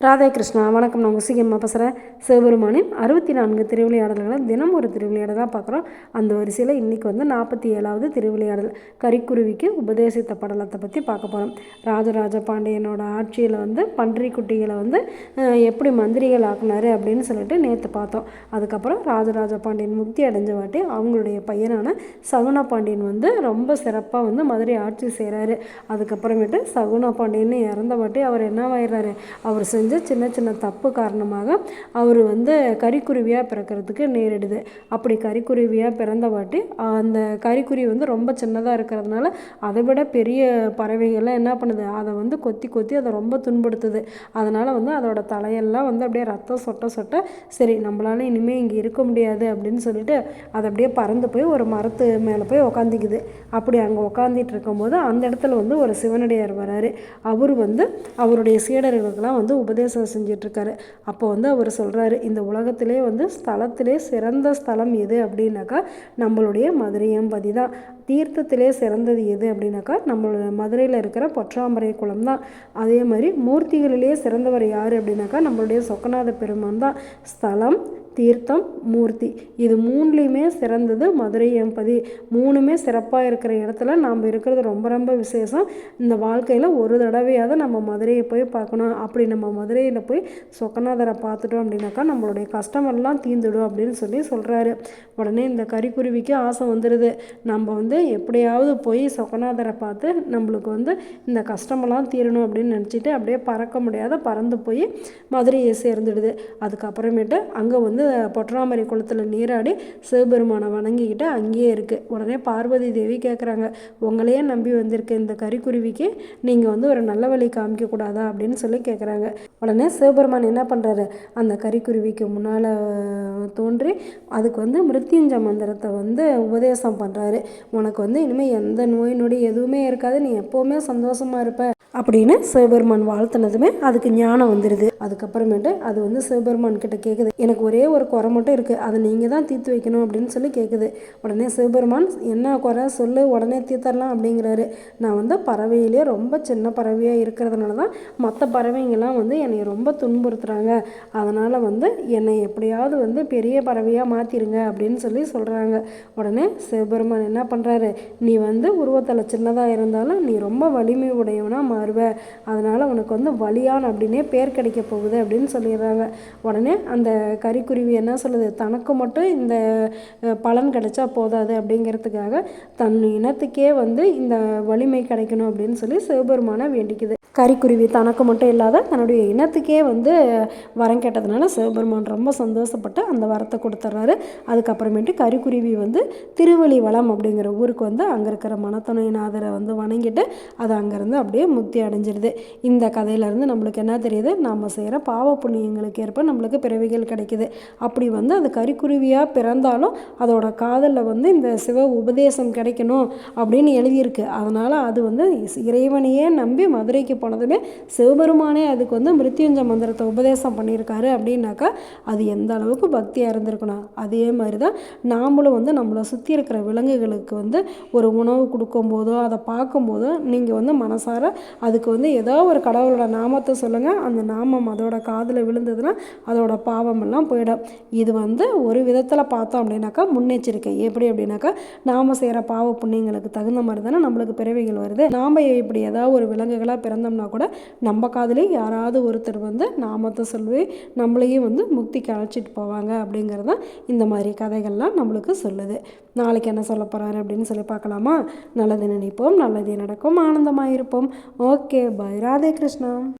ராதே கிருஷ்ணா. வணக்கம். நான் உசிகம்மா பேசுகிறேன். சிவபெருமானின் 64 திருவிளையாடல்களை தினம் ஒரு திருவிளையாடலாக பார்க்குறோம். அந்த வரிசையில் இன்றைக்கி 47வது திருவிளையாடல் கரிக்குருவிக்கு உபதேசித்த படலத்தை பற்றி பார்க்க போகிறோம். ராஜராஜ பாண்டியனோட ஆட்சியில் பன்றி குட்டிகளை எப்படி மந்திரிகள் ஆக்குனாரு அப்படின்னு சொல்லிட்டு நேற்று பார்த்தோம். அதுக்கப்புறம் ராஜராஜ பாண்டியன் முக்தி அடைஞ்ச வாட்டி அவங்களுடைய பையனான சகுன பாண்டியன் ரொம்ப சிறப்பாக மதுரை ஆட்சி செய்கிறாரு. அதுக்கப்புறமேட்டு சகுன பாண்டியன் இறந்த வாட்டி அவர் என்னவாயிடுறாரு, அவர் செஞ்ச சின்ன சின்ன தப்பு காரணமாக அவர் கரிக்குருவியாக பிறக்கிறதுக்கு நேரிடுது. அப்படி கரிக்குருவியாக பிறந்த வாட்டி அந்த கரிக்குருவி ரொம்ப சின்னதாக இருக்கிறதுனால அதை விட பெரிய பறவைகள்லாம் என்ன பண்ணுது, அதை கொத்தி கொத்தி அதை ரொம்ப துன்படுத்துது. அதனால் அதோட தலையெல்லாம் அப்படியே ரத்தம் சொட்ட சொட்ட சரி நம்மளால இனிமேல் இங்கே இருக்க முடியாது அப்படின்னு சொல்லிட்டு அதை அப்படியே பறந்து போய் ஒரு மரத்து மேலே போய் உக்காந்திக்குது. அப்படி அங்கே உக்காந்திட்டு இருக்கும்போது அந்த இடத்துல ஒரு சிவனடியார் வராரு. அவர் அவருடைய சீடர்களுக்கெல்லாம் உபதேசம் செஞ்சிட்ருக்காரு. அப்போ அவர் சொல்கிறாரு, இந்த உலகத்திலே ஸ்தலத்திலே சிறந்த ஸ்தலம் எது அப்படின்னாக்கா நம்மளுடைய மதுரையம்பதி தான். தீர்த்தத்திலே சிறந்தது எது அப்படின்னாக்கா நம்மளோட மதுரையில் இருக்கிற பொற்றாமரை குளம் தான். அதே மாதிரி மூர்த்திகளிலேயே சிறந்தவர் யார் அப்படின்னாக்கா நம்மளுடைய சொக்கநாத பெருமான் தான். ஸ்தலம், தீர்த்தம், மூர்த்தி இது மூணுலேயுமே சிறந்தது மதுரையம்பதி. மூணுமே சிறப்பாக இருக்கிற இடத்துல நாம் இருக்கிறது ரொம்ப ரொம்ப விசேஷம். இந்த வாழ்க்கையில் ஒரு தடவையாவது நம்ம மதுரையை போய் பார்க்கணும். அப்படி நம்ம மதுரையில் போய் சொக்கநாதரை பார்த்துட்டோம் அப்படின்னாக்கா நம்மளுடைய கஷ்டமெல்லாம் தீர்ந்துடும் அப்படின்னு சொல்கிறாரு. உடனே இந்த கரிக்குருவிக்கு ஆசை வந்துடுது, நம்ம எப்படியாவது போய் சொக்கநாதரை பார்த்து நம்மளுக்கு இந்த கஷ்டமெல்லாம் தீரணும் அப்படின்னு நினச்சிட்டு அப்படியே பறக்க முடியாத பறந்து போய் மதுரையை சேர்ந்துடுது. அதுக்கப்புறமேட்டு அங்கே பொற்றாமரை குளத்தில் நீராடி சிவபெருமானை வணங்கிக்கிட்டு அங்கேயே இருக்குது. உடனே பார்வதி தேவி கேட்குறாங்க, உங்களையே நம்பி வந்திருக்க இந்த கரிக்குருவிக்கு நீங்கள் ஒரு நல்ல வழி காமிக்கக்கூடாதா அப்படின்னு சொல்லி கேட்குறாங்க. உடனே சிவபெருமான் என்ன பண்ணுறாரு, அந்த கரிக்குருவிக்கு முன்னால் தோன்றி அதுக்கு மிருத்யுஞ்ச மந்திரத்தை உபதேசம் பண்ணுறாரு. உனக்கு இனிமேல் எந்த நோய் நொடி எதுவுமே இருக்காது, நீ எப்போவுமே சந்தோஷமாக இருப்ப அப்படின்னு சிவபெருமான் வாழ்த்தினதுமே அதுக்கு ஞானம் வந்துடுது. அதுக்கப்புறமேட்டு அது சிவபெருமான் கிட்ட கேட்குது, எனக்கு ஒரே ஒரு குறை மட்டும் இருக்குது, அதை நீங்கள் தான் தீர்த்து வைக்கணும் அப்படின்னு சொல்லி கேட்குது. உடனே சிவபெருமான் என்ன குறை சொல்லு, உடனே தீர்த்தரலாம் அப்படிங்கிறாரு. நான் பறவையிலே ரொம்ப சின்ன பறவையாக இருக்கிறதுனால தான் மற்ற பறவைங்கள்லாம் என்னை ரொம்ப துன்புறுத்துகிறாங்க. அதனால் என்னை எப்படியாவது பெரிய பறவையாக மாற்றிருங்க அப்படின்னு சொல்கிறாங்க. உடனே சிவபெருமான் என்ன பண்ணுறாரு, நீ உருவத்தில் சின்னதாக இருந்தாலும் நீ ரொம்ப வலிமை உடையவனாக அதனால் உனக்கு வலியான் அப்படின்னே பேர் கிடைக்க போகுது அப்படின்னு சொல்லிடுறாங்க. உடனே அந்த கரிக்குருவி என்ன சொல்லுது, தனக்கு மட்டும் இந்த பலன் கிடைச்சா போதாது அப்படிங்கிறதுக்காக தன் இனத்துக்கே இந்த வலிமை கிடைக்கணும் அப்படின்னு சொல்லி சிவபெருமானை வேண்டிக்குது. கரிக்குருவி தனக்கு மட்டும் இல்லாத தன்னுடைய இனத்துக்கே வரம் கேட்டதுனால சிவபெருமான் ரொம்ப சந்தோஷப்பட்டு அந்த வரத்தை கொடுத்துட்றாரு. அதுக்கப்புறமேட்டு கரிக்குருவி திருவள்ளிவளம் அப்படிங்கிற ஊருக்கு அங்கே இருக்கிற மனத்துணைநாதரை வணங்கிட்டு அது அங்கேருந்து அப்படியே முக்தி அடைஞ்சிருது. இந்த கதையிலேருந்து நம்மளுக்கு என்ன தெரியுது, நம்ம செய்கிற பாவ புண்ணியங்களுக்கு ஏற்ப நம்மளுக்கு பிறவிகள் கிடைக்குது. அப்படி அது கரிக்குருவியாக பிறந்தாலும் அதோட காதலில் இந்த சிவ உபதேசம் கிடைக்கணும் அப்படின்னு எழுதியிருக்கு. அதனால் அது இறைவனையே நம்பி மதுரைக்கு போனதுமே சிவபெருமானே அதுக்கு மிருத்யுஞ்ச மந்திரத்தை உபதேசம் பண்ணியிருக்காரு அப்படின்னாக்கா அது எந்த அளவுக்கு பக்தியாக இருந்திருக்கணும். அதே மாதிரி தான் நாமளும் நம்மளை சுற்றி இருக்கிற விலங்குகளுக்கு ஒரு உணவு கொடுக்கும்போதோ அதை பார்க்கும்போதோ நீங்கள் மனசார அதுக்கு ஏதோ ஒரு கடவுளோட நாமத்தை சொல்லுங்கள். அந்த நாமம் அதோட காதில் விழுந்ததுன்னா அதோட பாவமெல்லாம் போயிடும். இது ஒரு விதத்தில் பார்த்தோம் அப்படின்னாக்கா முன்னெச்சரிக்கை. எப்படி அப்படின்னாக்கா நாம் செய்கிற பாவ புண்ணியங்களுக்கு தகுந்த மாதிரி தானே நம்மளுக்கு பிறவிகள் வருது. நாம் இப்படி ஏதாவது ஒரு விலங்குகளாக பிறந்தோம்னா கூட நம்ம காதிலே யாராவது ஒருத்தர் நாமத்தை சொல்லி நம்மளையும் முக்திக்கு அழைச்சிட்டு போவாங்க அப்படிங்கிறது தான் இந்த மாதிரி கதைகள்லாம் நம்மளுக்கு சொல்லுது. நாளைக்கு என்ன சொல்ல போகிறாரு அப்படின்னு சொல்லி பார்க்கலாமா? நல்லது நினைப்போம், நல்லதே நடக்கும், ஆனந்தமாக இருப்போம். ஓகே, பாய். ராதே கிருஷ்ணா.